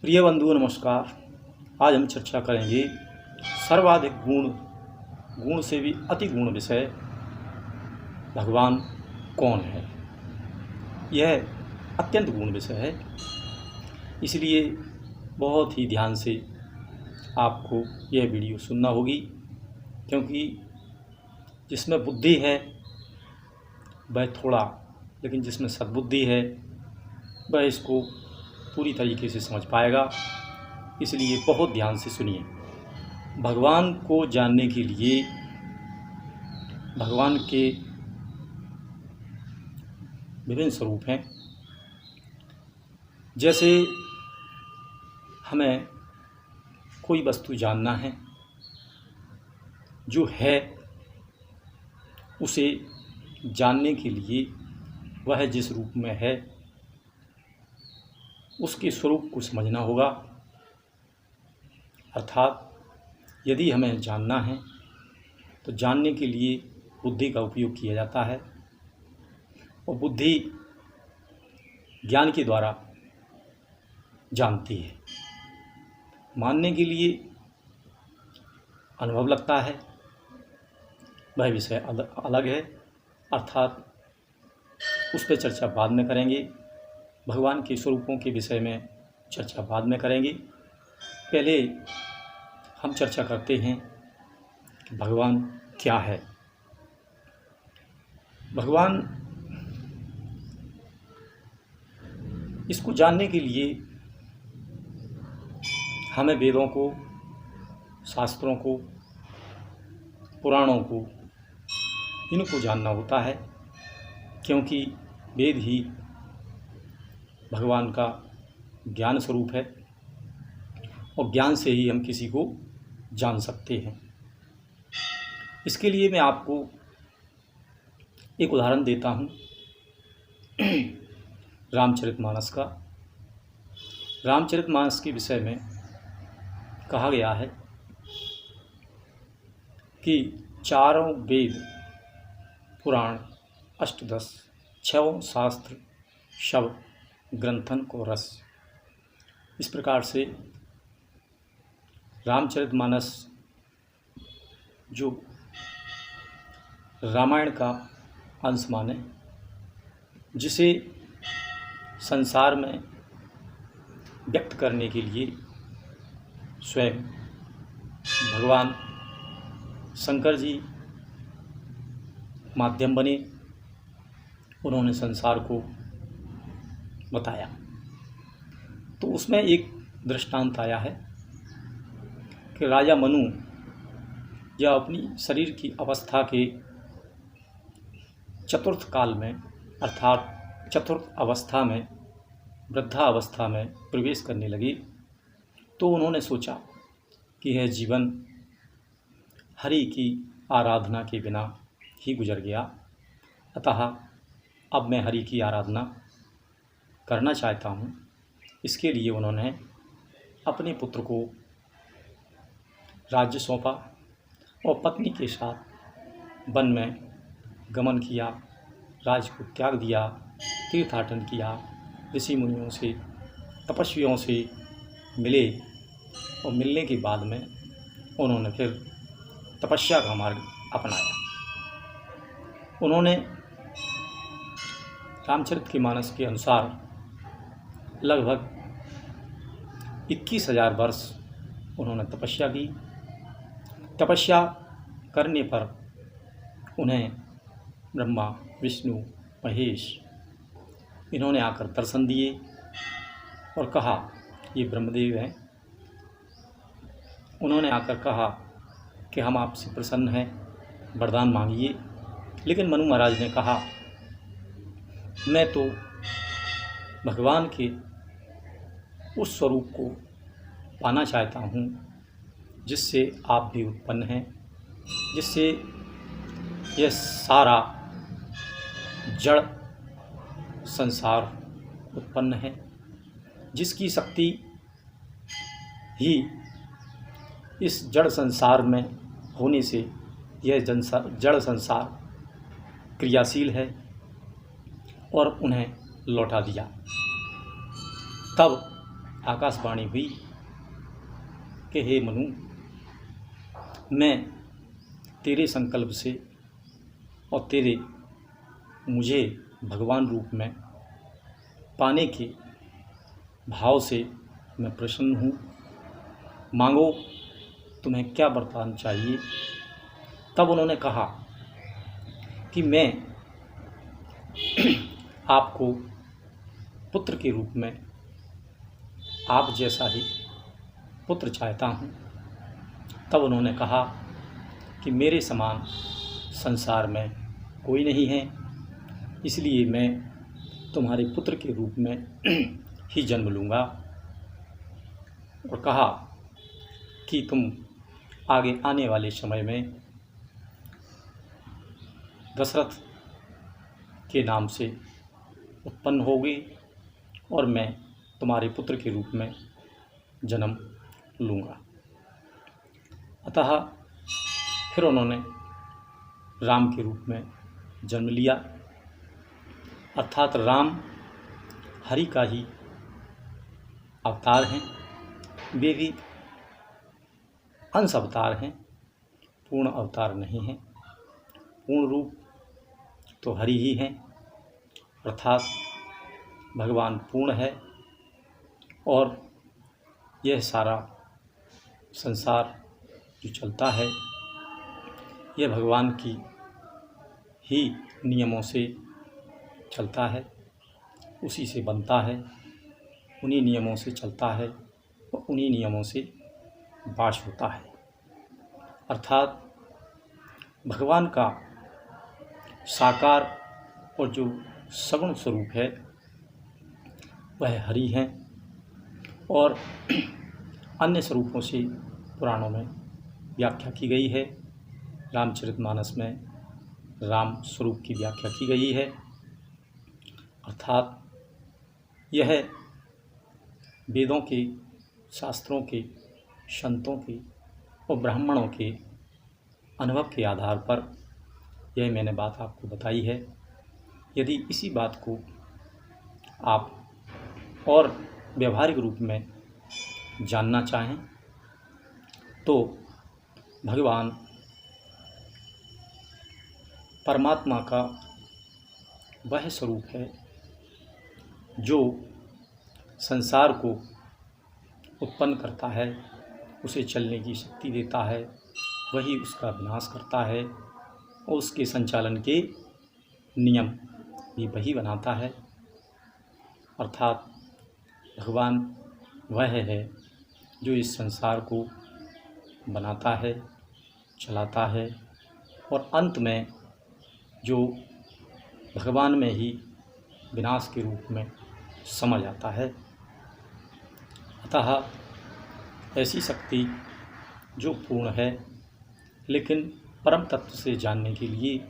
प्रिय बंधुओं नमस्कार। आज हम चर्चा करेंगे सर्वाधिक गुण से भी अति गुण विषय भगवान कौन है। यह अत्यंत गुण विषय है, इसलिए बहुत ही ध्यान से आपको यह वीडियो सुनना होगी, क्योंकि जिसमें बुद्धि है वह थोड़ा, लेकिन जिसमें सद्बुद्धि है वह इसको पूरी तरीके से समझ पाएगा। इसलिए बहुत ध्यान से सुनिए। भगवान को जानने के लिए भगवान के विभिन्न स्वरूप हैं। जैसे हमें कोई वस्तु जानना है, जो है उसे जानने के लिए वह जिस रूप में है उसके स्वरूप को समझना होगा। अर्थात यदि हमें जानना है तो जानने के लिए बुद्धि का उपयोग किया जाता है, और बुद्धि ज्ञान के द्वारा जानती है। मानने के लिए अनुभव लगता है, वह विषय अलग है, अर्थात उस पर चर्चा बाद में करेंगे। भगवान के स्वरूपों के विषय में चर्चा बाद में करेंगे। पहले हम चर्चा करते हैं कि भगवान क्या है। भगवान, इसको जानने के लिए हमें वेदों को, शास्त्रों को, पुराणों को, इनको जानना होता है, क्योंकि वेद ही भगवान का ज्ञान स्वरूप है, और ज्ञान से ही हम किसी को जान सकते हैं। इसके लिए मैं आपको एक उदाहरण देता हूँ रामचरितमानस का। रामचरितमानस के विषय में कहा गया है कि चारों वेद, पुराण, अष्टदश, 6 शास्त्र, शव ग्रंथन को रस। इस प्रकार से रामचरितमानस जो रामायण का अंश माने, जिसे संसार में व्यक्त करने के लिए स्वयं भगवान शंकर जी माध्यम बने, उन्होंने संसार को बताया। तो उसमें एक दृष्टांत आया है कि राजा मनु या अपनी शरीर की अवस्था के चतुर्थ काल में, अर्थात चतुर्थ अवस्था में, वृद्धावस्था में प्रवेश करने लगे, तो उन्होंने सोचा कि यह जीवन हरि की आराधना के बिना ही गुजर गया, अतः अब मैं हरि की आराधना करना चाहता हूँ। इसके लिए उन्होंने अपने पुत्र को राज्य सौंपा और पत्नी के साथ वन में गमन किया, राज्य को त्याग दिया, तीर्थाटन किया, ऋषि मुनियों से, तपस्वियों से मिले, और मिलने के बाद में उन्होंने फिर तपस्या का मार्ग अपनाया। उन्होंने रामचरितमानस के अनुसार लगभग 21,000 वर्ष उन्होंने तपस्या की। तपस्या करने पर उन्हें ब्रह्मा, विष्णु, महेश इन्होंने आकर दर्शन दिए और कहा, ये ब्रह्मदेव हैं। उन्होंने आकर कहा कि हम आपसे प्रसन्न हैं, वरदान मांगिए। लेकिन मनु महाराज ने कहा, मैं तो भगवान के उस स्वरूप को पाना चाहता हूँ जिससे आप भी उत्पन्न हैं, जिससे यह सारा जड़ संसार उत्पन्न है, जिसकी शक्ति ही इस जड़ संसार में होने से यह जड़ संसार क्रियाशील है, और उन्हें लौटा दिया। तब आकाशवाणी हुई कि हे मनु, मैं तेरे संकल्प से और तेरे मुझे भगवान रूप में पाने के भाव से मैं प्रसन्न हूँ। मांगो तुम्हें क्या वरदान चाहिए। तब उन्होंने कहा कि मैं आपको पुत्र के रूप में आप जैसा ही पुत्र चाहता हूँ। तब उन्होंने कहा कि मेरे समान संसार में कोई नहीं है, इसलिए मैं तुम्हारे पुत्र के रूप में ही जन्म लूँगा। और कहा कि तुम आगे आने वाले समय में दशरथ के नाम से उत्पन्न होगे और मैं तुम्हारे पुत्र के रूप में जन्म लूँगा। अतः फिर उन्होंने राम के रूप में जन्म लिया, अर्थात राम हरि का ही अवतार हैं। वे भी अंश अवतार हैं, पूर्ण अवतार नहीं हैं। पूर्ण रूप तो हरि ही हैं, अर्थात भगवान पूर्ण है और यह सारा संसार जो चलता है यह भगवान की ही नियमों से चलता है, उसी से बनता है, उन्हीं नियमों से चलता है और उन्हीं नियमों से वास होता है। अर्थात भगवान का साकार और जो सगुण स्वरूप है वह हरि हैं और अन्य स्वरूपों से पुराणों में व्याख्या की गई है। रामचरितमानस में राम स्वरूप की व्याख्या की गई है, अर्थात यह वेदों के, शास्त्रों के, संतों के और ब्राह्मणों के अनुभव के आधार पर यह मैंने बात आपको बताई है। यदि इसी बात को आप और व्यवहारिक रूप में जानना चाहें तो भगवान परमात्मा का वह स्वरूप है जो संसार को उत्पन्न करता है, उसे चलने की शक्ति देता है, वही उसका विनाश करता है और उसके संचालन के नियम भी वही बनाता है। अर्थात भगवान वह है जो इस संसार को बनाता है, चलाता है और अंत में जो भगवान में ही विनाश के रूप में समा जाता है। अतः ऐसी शक्ति जो पूर्ण है, लेकिन परम तत्व से जानने के लिए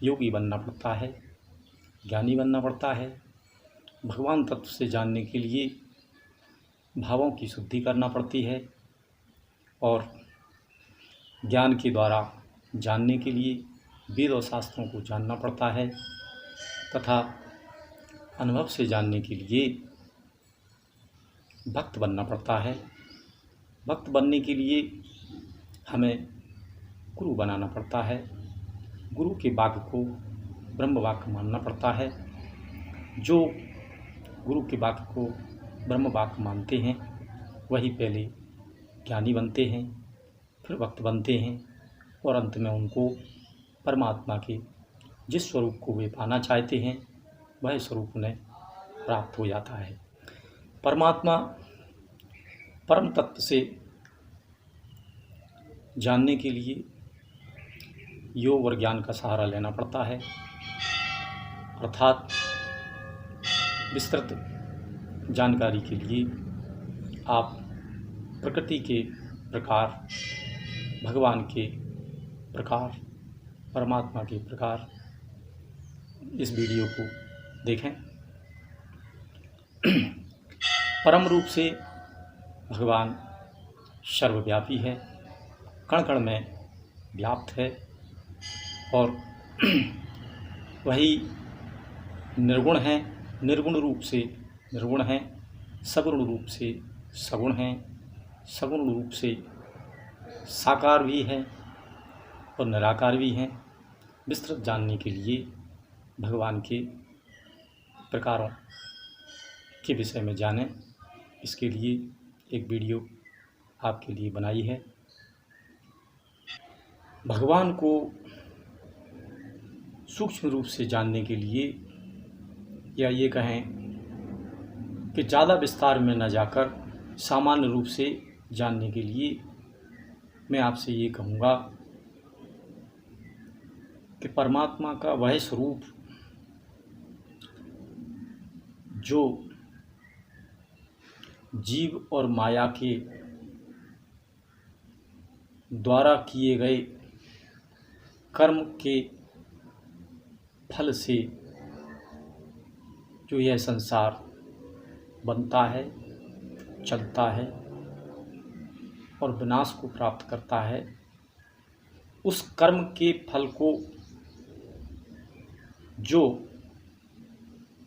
योगी बनना पड़ता है, ज्ञानी बनना पड़ता है। भगवान तत्व से जानने के लिए भावों की शुद्धि करना पड़ती है और ज्ञान के द्वारा जानने के लिए वेद और शास्त्रों को जानना पड़ता है तथा अनुभव से जानने के लिए भक्त बनना पड़ता है। भक्त बनने के लिए हमें गुरु बनाना पड़ता है। गुरु के वाक्य को ब्रह्म वाक्य मानना पड़ता है। जो गुरु के वाक्य को ब्रह्म वाक्य मानते हैं वही पहले ज्ञानी बनते हैं, फिर भक्त बनते हैं और अंत में उनको परमात्मा के जिस स्वरूप को वे पाना चाहते हैं वह स्वरूप उन्हें प्राप्त हो जाता है। परमात्मा परम तत्व से जानने के लिए योग और ज्ञान का सहारा लेना पड़ता है, अर्थात विस्तृत जानकारी के लिए आप प्रकृति के प्रकार, भगवान के प्रकार, परमात्मा के प्रकार इस वीडियो को देखें। परम रूप से भगवान सर्वव्यापी है, कण कण में व्याप्त है और वही निर्गुण है, निर्गुण रूप से निर्गुण है, सगुण रूप से सगुण हैं, सगुण रूप से साकार भी हैं और निराकार भी हैं। विस्तृत जानने के लिए भगवान के प्रकारों के विषय में जानें, इसके लिए एक वीडियो आपके लिए बनाई है। भगवान को सूक्ष्म रूप से जानने के लिए, या ये कहें कि ज़्यादा विस्तार में न जाकर सामान्य रूप से जानने के लिए, मैं आपसे ये कहूँगा कि परमात्मा का वह स्वरूप जो जीव और माया के द्वारा किए गए कर्म के फल से जो यह संसार बनता है, चलता है और विनाश को प्राप्त करता है, उस कर्म के फल को जो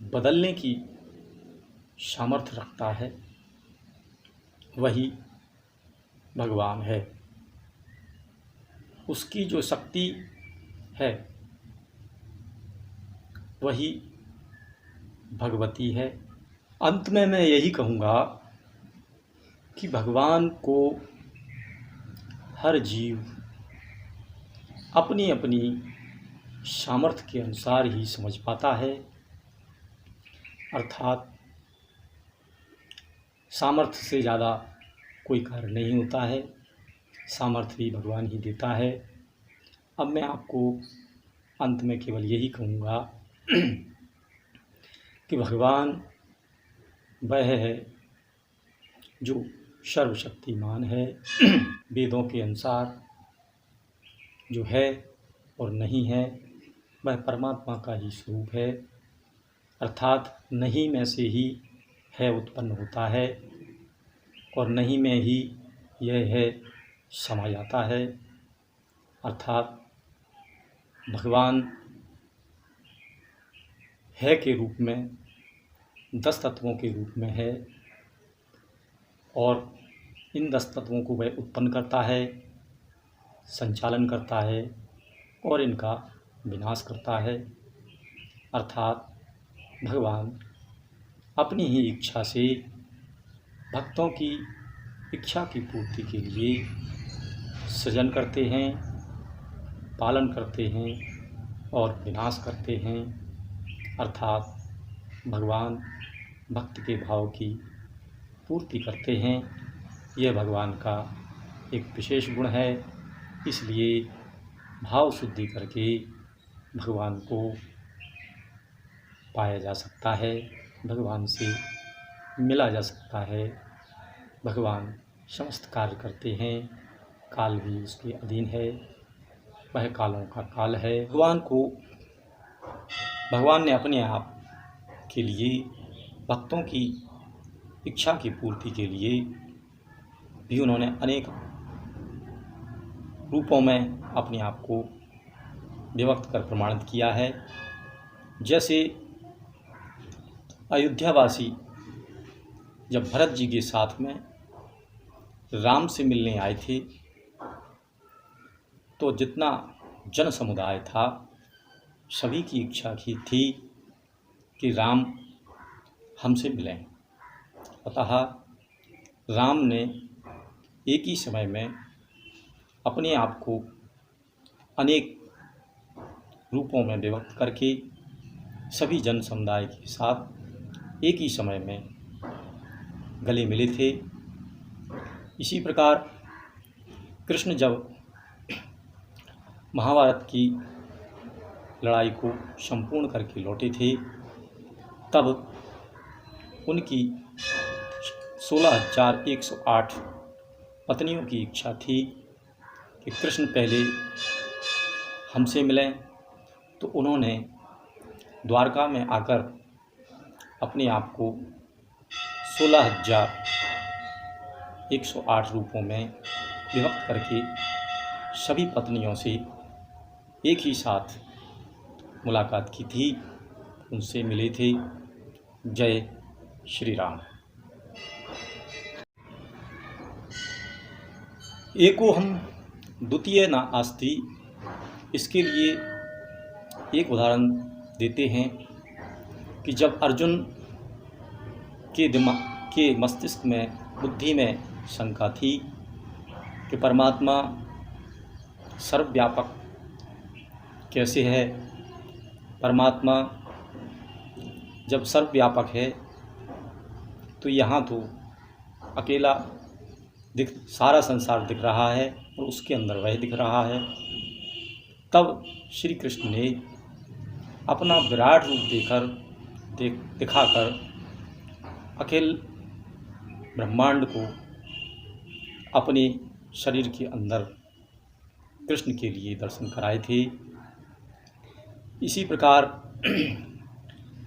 बदलने की सामर्थ्य रखता है, वही भगवान है। उसकी जो शक्ति है वही भगवती है। अंत में मैं यही कहूँगा कि भगवान को हर जीव अपनी अपनी सामर्थ्य के अनुसार ही समझ पाता है, अर्थात सामर्थ्य से ज़्यादा कोई कार्य नहीं होता है, सामर्थ्य भी भगवान ही देता है। अब मैं आपको अंत में केवल यही कहूँगा कि भगवान वह है जो सर्वशक्तिमान है, वेदों के अनुसार जो है और नहीं है वह परमात्मा का ही स्वरूप है, अर्थात नहीं में से ही है उत्पन्न होता है और नहीं में ही यह है समा जाता है। अर्थात भगवान है के रूप में 10 तत्वों के रूप में है और इन 10 तत्वों को वह उत्पन्न करता है, संचालन करता है और इनका विनाश करता है। अर्थात भगवान अपनी ही इच्छा से भक्तों की इच्छा की पूर्ति के लिए सृजन करते हैं, पालन करते हैं और विनाश करते हैं। अर्थात भगवान भक्त के भाव की पूर्ति करते हैं। यह भगवान का एक विशेष गुण है, इसलिए भाव शुद्धि करके भगवान को पाया जा सकता है, भगवान से मिला जा सकता है। भगवान समस्त कार्य करते हैं, काल भी उसके अधीन है, वह कालों का काल है। भगवान ने अपने आप के लिए भक्तों की इच्छा की पूर्ति के लिए भी उन्होंने अनेक रूपों में अपने आप को व्यक्त कर प्रमाणित किया है। जैसे अयोध्यावासी जब भरत जी के साथ में राम से मिलने आए थे तो जितना जन समुदाय था सभी की इच्छा की थी कि राम हमसे मिलें। अतः राम ने एक ही समय में अपने आप को अनेक रूपों में व्यक्त करके सभी जन समुदाय के साथ एक ही समय में गले मिले थे। इसी प्रकार कृष्ण जब महाभारत की लड़ाई को संपूर्ण करके लौटे थे तब उनकी 16,108 पत्नियों की इच्छा थी कि कृष्ण पहले हमसे मिलें, तो उन्होंने द्वारका में आकर अपने आप को 16,108 रूपों में विभक्त करके सभी पत्नियों से एक ही साथ मुलाकात की थी, उनसे मिले थे। जय श्री राम। एको हम द्वितीय न आस्ति, इसके लिए एक उदाहरण देते हैं कि जब अर्जुन के दिमाग के मस्तिष्क में, बुद्धि में शंका थी कि परमात्मा सर्वव्यापक कैसे है, परमात्मा जब सर्वव्यापक है तो यहाँ तो अकेला सारा संसार दिख रहा है और उसके अंदर वह दिख रहा है। तब श्री कृष्ण ने अपना विराट रूप दिखाकर अखिल ब्रह्मांड को अपने शरीर के अंदर कृष्ण के लिए दर्शन कराए थे। इसी प्रकार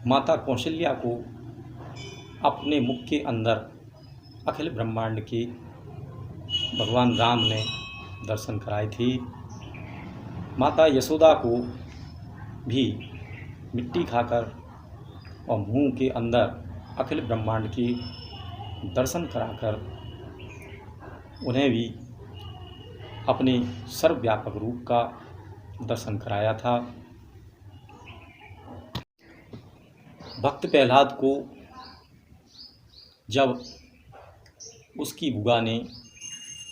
माता कौशल्या को अपने मुख के अंदर अखिल ब्रह्मांड के भगवान राम ने दर्शन कराए थे। माता यशोदा को भी मिट्टी खाकर और मुंह के अंदर अखिल ब्रह्मांड के दर्शन कराकर उन्हें भी अपने सर्वव्यापक रूप का दर्शन कराया था। भक्त प्रहलाद को जब उसकी बुआ ने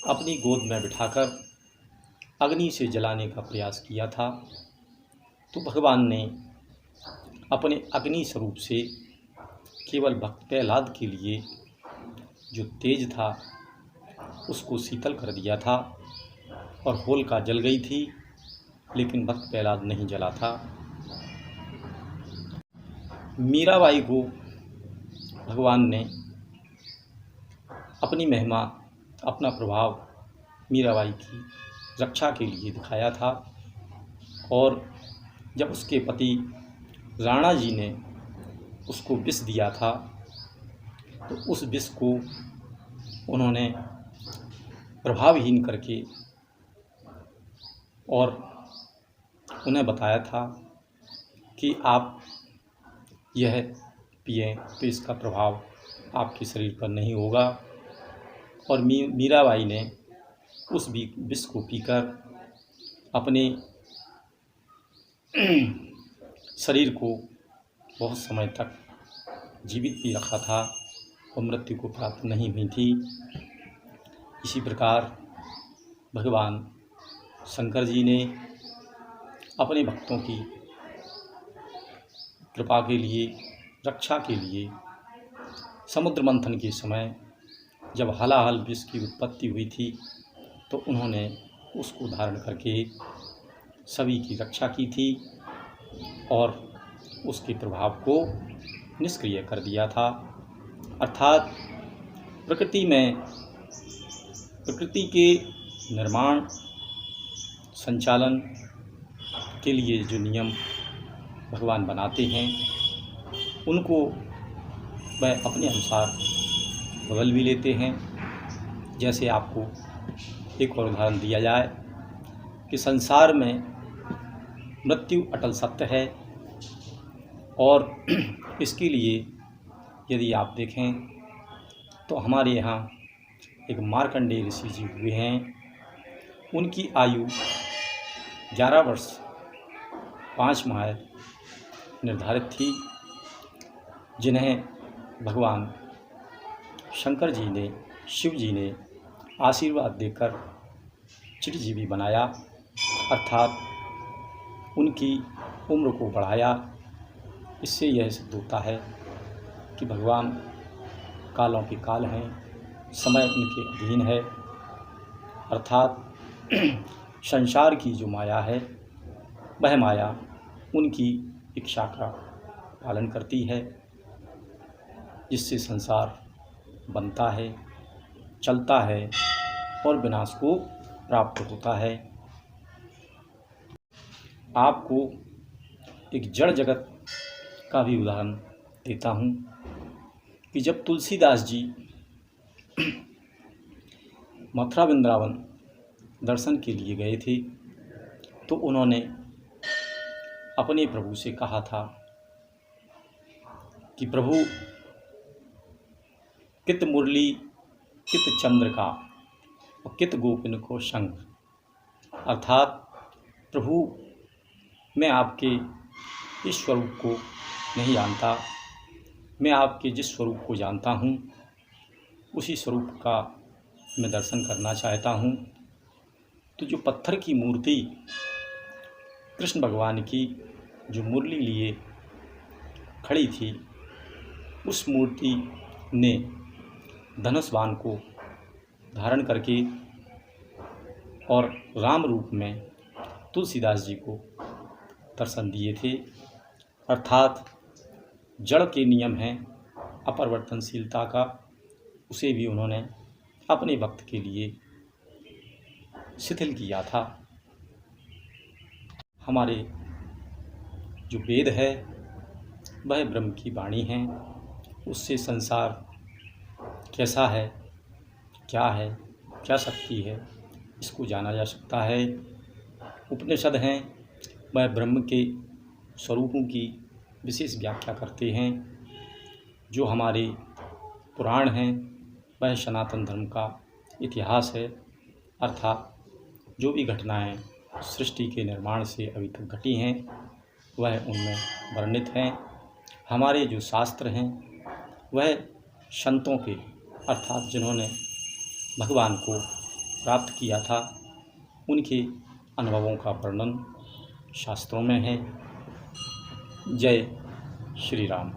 अपनी गोद में बिठाकर अग्नि से जलाने का प्रयास किया था, तो भगवान ने अपने अग्नि स्वरूप से केवल भक्त प्रहलाद के लिए जो तेज था उसको शीतल कर दिया था और होलिका जल गई थी, लेकिन भक्त प्रहलाद नहीं जला था। मीराबाई को भगवान ने अपनी महिमा, अपना प्रभाव मीराबाई की रक्षा के लिए दिखाया था। और जब उसके पति राणा जी ने उसको विष दिया था तो उस विष को उन्होंने प्रभावहीन करके और उन्हें बताया था कि आप यह पिएं तो इसका प्रभाव आपके शरीर पर नहीं होगा। और मीराबाई ने उस विष को पीकर अपने शरीर को बहुत समय तक जीवित भी रखा था और मृत्यु को प्राप्त नहीं हुई थी। इसी प्रकार भगवान शंकर जी ने अपने भक्तों की कृपा के लिए, रक्षा के लिए समुद्र मंथन के समय जब हलाहल विष की उत्पत्ति हुई थी तो उन्होंने उसको धारण करके सभी की रक्षा की थी और उसके प्रभाव को निष्क्रिय कर दिया था। अर्थात प्रकृति के निर्माण संचालन के लिए जो नियम भगवान बनाते हैं उनको वह अपने अनुसार बदल भी लेते हैं। जैसे आपको एक और उदाहरण दिया जाए कि संसार में मृत्यु अटल सत्य है और इसके लिए यदि आप देखें तो हमारे यहाँ एक मार्कंडेय ऋषि जी हुए हैं, उनकी आयु 11 वर्ष 5 माह निर्धारित थी, जिन्हें भगवान शंकर जी ने, शिव जी ने आशीर्वाद देकर चिरजीवी बनाया, अर्थात उनकी उम्र को बढ़ाया। इससे यह सिद्ध होता है कि भगवान कालों के काल हैं, समय उनके अधीन है। अर्थात संसार की जो माया है वह माया उनकी इच्छा का पालन करती है, जिससे संसार बनता है, चलता है और विनाश को प्राप्त होता है। आपको एक जड़ जगत का भी उदाहरण देता हूँ कि जब तुलसीदास जी मथुरा वृंदावन दर्शन के लिए गए थे तो उन्होंने अपने प्रभु से कहा था कि प्रभु, कित मुरली कित चंद्र का, और कित गोपिन को संग। अर्थात प्रभु, मैं आपके इस स्वरूप को नहीं जानता, मैं आपके जिस स्वरूप को जानता हूँ उसी स्वरूप का मैं दर्शन करना चाहता हूँ। तो जो पत्थर की मूर्ति कृष्ण भगवान की जो मुरली लिए खड़ी थी, उस मूर्ति ने धनुष बाण को धारण करके और राम रूप में तुलसीदास जी को दर्शन दिए थे। अर्थात जड़ के नियम हैं अपरिवर्तनशीलता का, उसे भी उन्होंने अपने भक्त के लिए शिथिल किया था। हमारे जो वेद है वह ब्रह्म की वाणी है, उससे संसार कैसा है, क्या शक्ति है, इसको जाना जा सकता है। उपनिषद हैं वह ब्रह्म के स्वरूपों की विशेष व्याख्या करते हैं। जो हमारे पुराण हैं वह सनातन धर्म का इतिहास है, अर्थात जो भी घटनाएं सृष्टि के निर्माण से अभी तक घटी हैं वह उनमें वर्णित हैं। हमारे जो शास्त्र हैं वह संतों के, अर्थात जिन्होंने भगवान को प्राप्त किया था, उनके अनुभवों का वर्णन शास्त्रों में है। जय श्री राम।